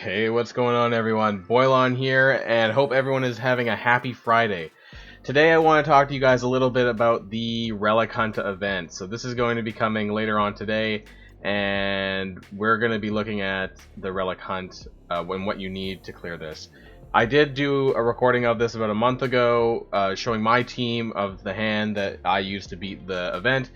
Hey, what's going on, everyone? Boylon here, and hope everyone is having a happy Friday. Today I want to talk to you guys a little bit about the Relic Hunt event. So this is going to be coming later on today, and we're going to be looking at the Relic Hunt and what you need to clear this. I did do a recording of this about a month ago, showing my team of the hand that I used to beat the event.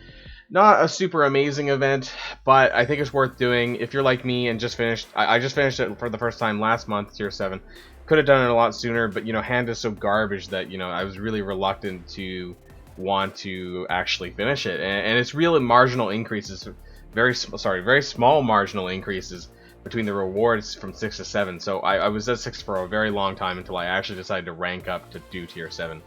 Not a super amazing event, but I think it's worth doing if you're like me and just finished. I just finished it for the first time last month, tier 7. Could have done it a lot sooner, but hand is so garbage that I was really reluctant to want to actually finish it. And it's real marginal increases, very small marginal increases between the rewards from 6 to 7. So I was at 6 for a very long time until I actually decided to rank up to do tier 7.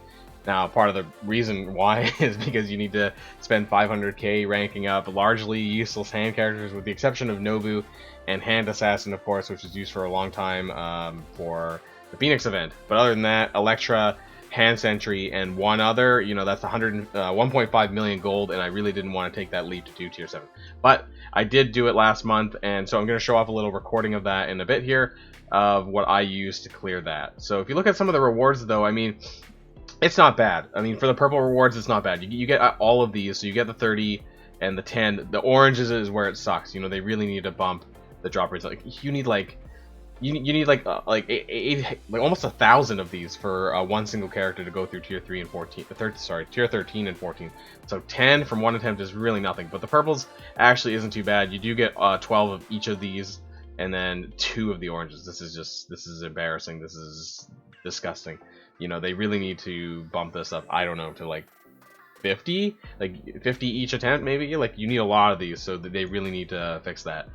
Now, part of the reason why is because you need to spend 500k ranking up largely useless hand characters, with the exception of Nobu and Hand Assassin, of course, which was used for a long time for the Phoenix event. But other than that, Elektra, Hand Sentry, and one other, that's 1.5 million gold, and I really didn't want to take that leap to do tier 7. But I did do it last month, and so I'm going to show off a little recording of that in a bit here, of what I used to clear that. So if you look at some of the rewards, though, it's not bad. For the purple rewards, it's not bad. You get all of these, so you get the 30 and the 10. The oranges is where it sucks. They really need to bump the drop rates. You need you need almost 1,000 of these for one single character to go through tier 3 and 14. Tier 13 and 14. So 10 from one attempt is really nothing. But the purples actually isn't too bad. You do get 12 of each of these, and then 2 of the oranges. This is embarrassing. This is disgusting. They really need to bump this up, I don't know, to 50? 50 each attempt, maybe? You need a lot of these, so they really need to fix that.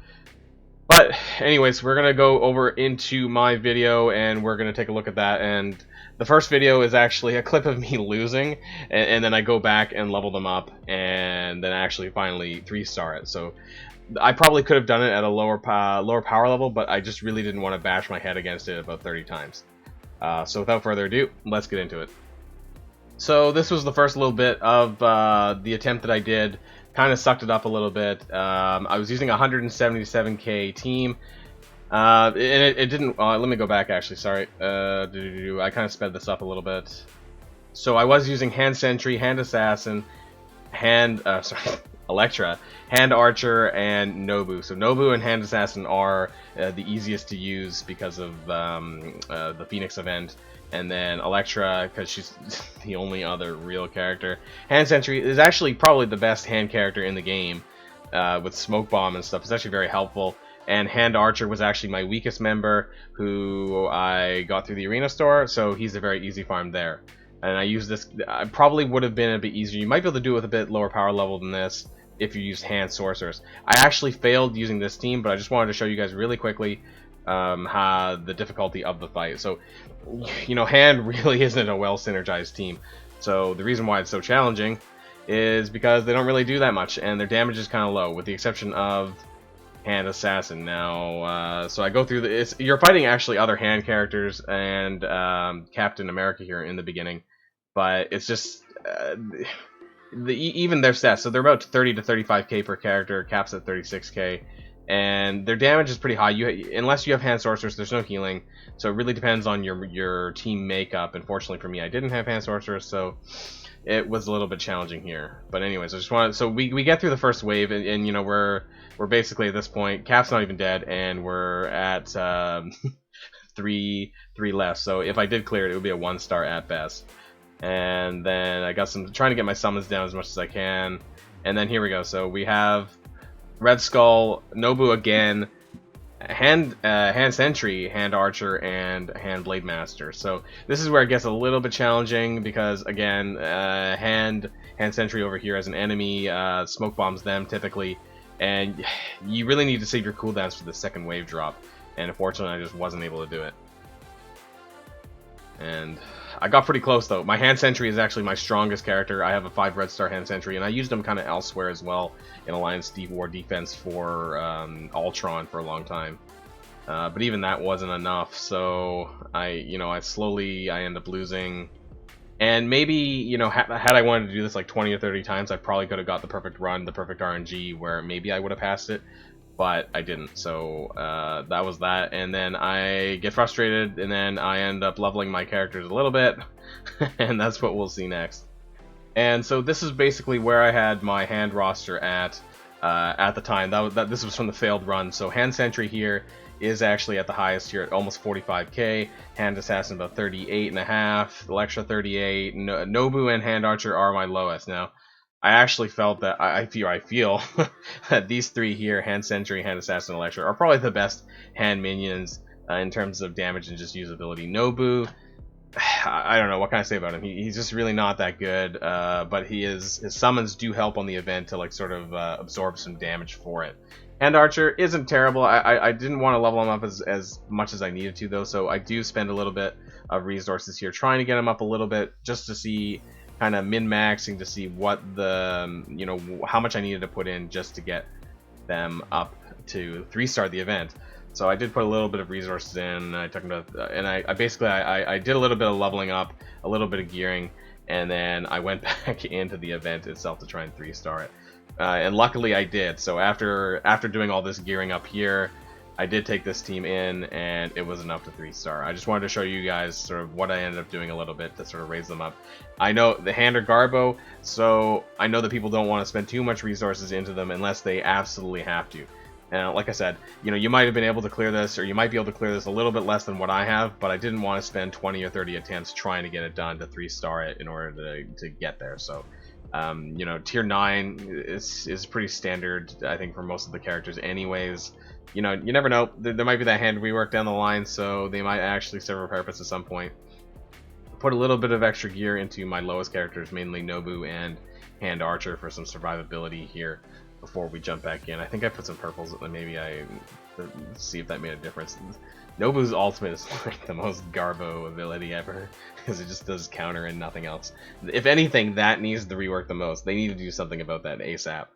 But, anyways, we're going to go over into my video, and we're going to take a look at that. And the first video is actually a clip of me losing, and then I go back and level them up, and then actually finally 3-star it. So I probably could have done it at a lower power level, but I just really didn't want to bash my head against it about 30 times. So without further ado, let's get into it. So this was the first little bit of the attempt that I did. Kind of sucked it up a little bit. I was using a 177k team. And it didn't... let me go back, actually, sorry. I kind of sped this up a little bit. So I was using Hand Sentry, Hand Assassin, Elektra, Hand Archer, and Nobu. So Nobu and Hand Assassin are the easiest to use because of the Phoenix event, and then Elektra because she's the only other real character. Hand Sentry is actually probably the best hand character in the game with Smoke Bomb and stuff. It's actually very helpful. And Hand Archer was actually my weakest member, who I got through the arena store, so he's a very easy farm there. And I use this. I probably would have been a bit easier. You might be able to do it with a bit lower power level than this if you use Hand Sorcerers. I actually failed using this team, but I just wanted to show you guys really quickly how the difficulty of the fight. So, Hand really isn't a well synergized team. So the reason why it's so challenging is because they don't really do that much, and their damage is kind of low, with the exception of Hand Assassin. Now, so I go through this. You're fighting actually other hand characters and Captain America here in the beginning, but it's just even their stats. So they're about 30 to 35k per character. Cap's at 36k, and their damage is pretty high. Unless you have Hand Sorcerers, there's no healing. So it really depends on your team makeup. Unfortunately for me, I didn't have Hand Sorcerers, so it was a little bit challenging here. But anyways, I just wanted. So we get through the first wave, and we're basically at this point. Cap's not even dead, and we're at three left. So if I did clear it, it would be a 1-star at best. And then I got trying to get my summons down as much as I can. And then here we go. So we have Red Skull, Nobu again, Hand Sentry, Hand Archer, and Hand Blade Master. So this is where it gets a little bit challenging because, again, Hand Sentry over here as an enemy smoke bombs them typically, and you really need to save your cooldowns for the second wave drop. And unfortunately, I just wasn't able to do it. And I got pretty close, though. My Hand Sentry is actually my strongest character. I have a 5 red star Hand Sentry, and I used him kind of elsewhere as well in Alliance War Defense for Ultron for a long time. But even that wasn't enough, so I end up losing. And maybe, had I wanted to do this 20 or 30 times, I probably could have got the perfect run, the perfect RNG, where maybe I would have passed it. but I didn't. So that was that. And then I get frustrated, and then I end up leveling my characters a little bit, and that's what we'll see next. And so this is basically where I had my hand roster at the time. This was from the failed run. So Hand Sentry here is actually at the highest here at almost 45k. Hand Assassin about 38.5. Elektra 38. Nobu and Hand Archer are my lowest. Now, I actually felt that I feel that these three here, Hand Sentry, Hand Assassin, and Elektra, are probably the best hand minions in terms of damage and just usability. Nobu, I don't know, what can I say about him? He's just really not that good, but his summons do help on the event to like sort of absorb some damage for it. Hand Archer isn't terrible. I didn't want to level him up as much as I needed to though, so I do spend a little bit of resources here trying to get him up a little bit just to see, kind of min-maxing to see what the, you know, how much I needed to put in just to get them up to 3-star the event. So I did put a little bit of resources in, and I took them to, and I basically I did a little bit of leveling up, a little bit of gearing, and then I went back into the event itself to try and 3-star it. And luckily I did. So after doing all this gearing up here, I did take this team in, and it was enough to 3-star. I just wanted to show you guys sort of what I ended up doing a little bit to sort of raise them up. I know the hand are Garbo, so I know that people don't want to spend too much resources into them unless they absolutely have to. And like I said, you know, you might have been able to clear this, or you might be able to clear this a little bit less than what I have, but I didn't want to spend 20 or 30 attempts trying to get it done to 3-star it in order to get there. So, you know, tier 9 is pretty standard, I think, for most of the characters anyways. You know, you never know. There might be that hand rework down the line, so they might actually serve a purpose at some point. Put a little bit of extra gear into my lowest characters, mainly Nobu and Hand Archer, for some survivability here before we jump back in. I think I put some purples, and maybe I see if that made a difference. Nobu's ultimate is like the most Garbo ability ever, because it just does counter and nothing else. If anything, that needs to rework the most. They need to do something about that ASAP.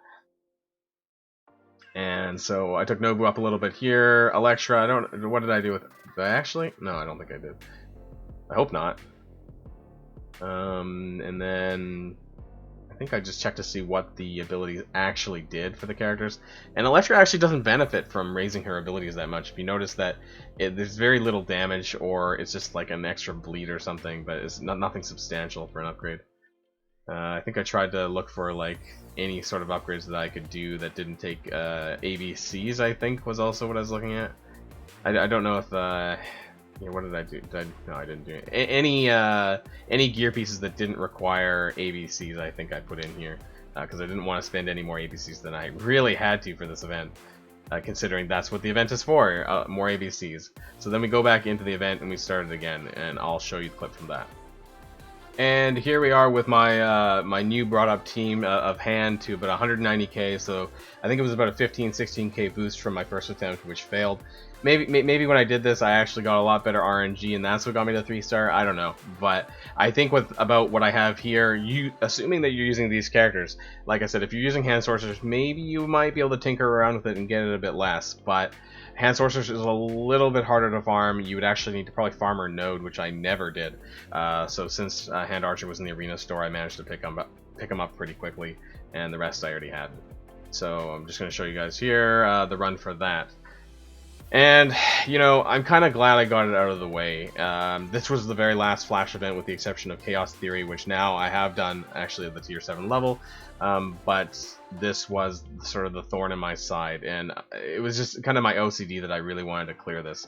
And so I took Nobu up a little bit here. Elektra, what did I do with it? Did I actually? No, I don't think I did. I hope not. And then I think I just checked to see what the abilities actually did for the characters. And Elektra actually doesn't benefit from raising her abilities that much. If you notice that there's very little damage, or it's just like an extra bleed or something, but it's nothing substantial for an upgrade. I think I tried to look for like any sort of upgrades that I could do that didn't take ABCs, I think was also what I was looking at. I don't know if yeah, what did I do? No, I didn't do it. Any gear pieces that didn't require ABCs, I think I put in here, because I didn't want to spend any more ABCs than I really had to for this event, considering that's what the event is for, more ABCs. So then we go back into the event and we start it again, and I'll show you the clip from that. And here we are with my my new brought up team of Hand to about 190k. So I think it was about a 15-16k boost from my first attempt, which failed. Maybe when I did this, I actually got a lot better RNG, and that's what got me to 3-star. I don't know, but I think about what I have here, assuming that you're using these characters, like I said, if you're using Hand Sorcerers, maybe you might be able to tinker around with it and get it a bit less. But Hand Sorcerers is a little bit harder to farm. You would actually need to probably farm or node, which I never did. So since Hand Archer was in the arena store, I managed to pick him up pretty quickly, and the rest I already had. So I'm just going to show you guys here the run for that. And, you know, I'm kind of glad I got it out of the way. This was the very last Flash event with the exception of Chaos Theory, which now I have done actually at the tier 7 level. But this was sort of the thorn in my side, and it was just kind of my OCD that I really wanted to clear this.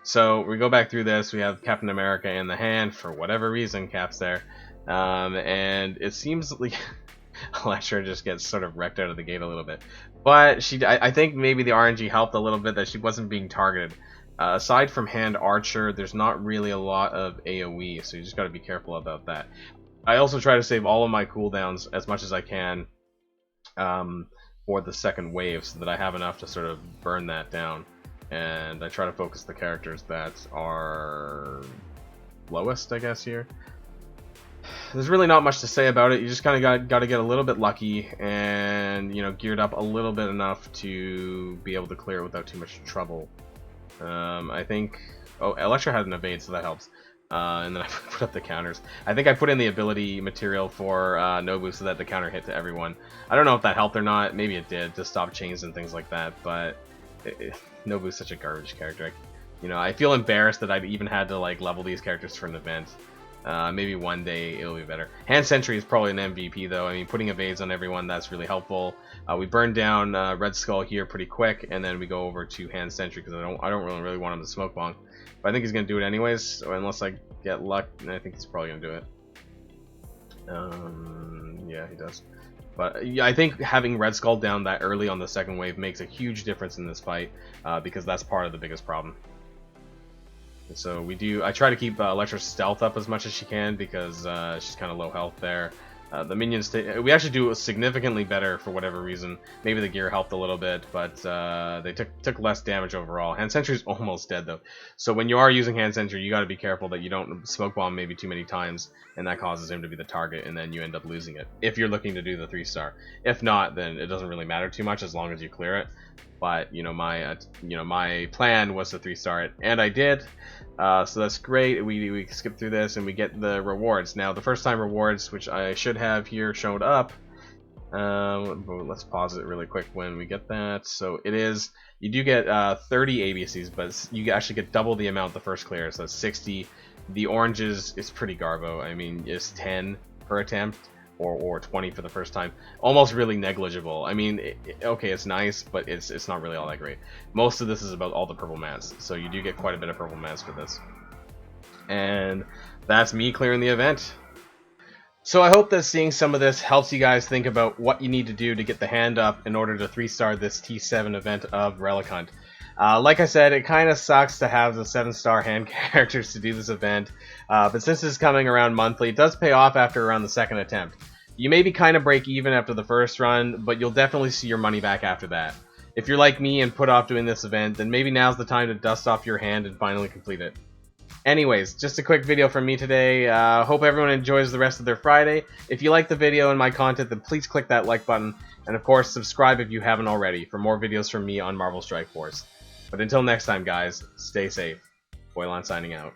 So we go back through this, we have Captain America in the hand, for whatever reason, Cap's there. And it seems like Elektra just gets sort of wrecked out of the gate a little bit. But I think maybe the RNG helped a little bit that she wasn't being targeted. Aside from Hand Archer, there's not really a lot of AoE, so you just got to be careful about that. I also try to save all of my cooldowns as much as I can for the second wave, so that I have enough to sort of burn that down. And I try to focus the characters that are lowest, I guess, here. There's really not much to say about it. You just kind of got to get a little bit lucky and, you know, geared up a little bit enough to be able to clear it without too much trouble. I think... Oh, Elektra had an evade, so that helps. And then I put up the counters. I think I put in the ability material for Nobu so that the counter hit to everyone. I don't know if that helped or not. Maybe it did to stop chains and things like that. But Nobu's such a garbage character. I feel embarrassed that I've even had to like level these characters for an event. Maybe one day it'll be better. Hand Sentry is probably an MVP though. I mean, putting evades on everyone, that's really helpful. We burn down Red Skull here pretty quick, and then we go over to Hand Sentry because I don't really want him to smoke bomb. But I think he's gonna do it anyways, so unless I get luck, and I think he's probably gonna do it. Yeah, he does. But yeah, I think having Red Skull down that early on the second wave makes a huge difference in this fight, because that's part of the biggest problem. And so I try to keep Elektra's stealth up as much as she can because she's kind of low health there. The minions, we actually do significantly better for whatever reason. Maybe the gear helped a little bit, but they took less damage overall. Hand Sentry's almost dead though. So when you are using Hand Sentry, you got to be careful that you don't smoke bomb maybe too many times, and that causes him to be the target, and then you end up losing it. If you're looking to do the 3-star. If not, then it doesn't really matter too much as long as you clear it. But my plan was to 3-star it, and I did. So that's great. We skip through this and we get the rewards. Now the first time rewards, which I should have here showed up. Let's pause it really quick when we get that. So it is, you do get 30 ABCs, but you actually get double the amount the first clear. So that's 60. The oranges is pretty garbo. I mean, it's 10 per attempt. Or 20 for the first time. Almost really negligible. I mean, okay, it's nice, but it's not really all that great. Most of this is about all the purple mats, so you do get quite a bit of purple mats for this. And that's me clearing the event. So I hope that seeing some of this helps you guys think about what you need to do to get the hand up in order to 3-star this T7 event of Relic Hunt. Like I said, it kind of sucks to have the 7-star hand characters to do this event, but since it's coming around monthly, it does pay off after around the second attempt. You maybe kind of break even after the first run, but you'll definitely see your money back after that. If you're like me and put off doing this event, then maybe now's the time to dust off your hand and finally complete it. Anyways, just a quick video from me today. Hope everyone enjoys the rest of their Friday. If you like the video and my content, then please click that like button, and of course subscribe if you haven't already for more videos from me on Marvel Strike Force. But until next time guys, stay safe. Boylon signing out.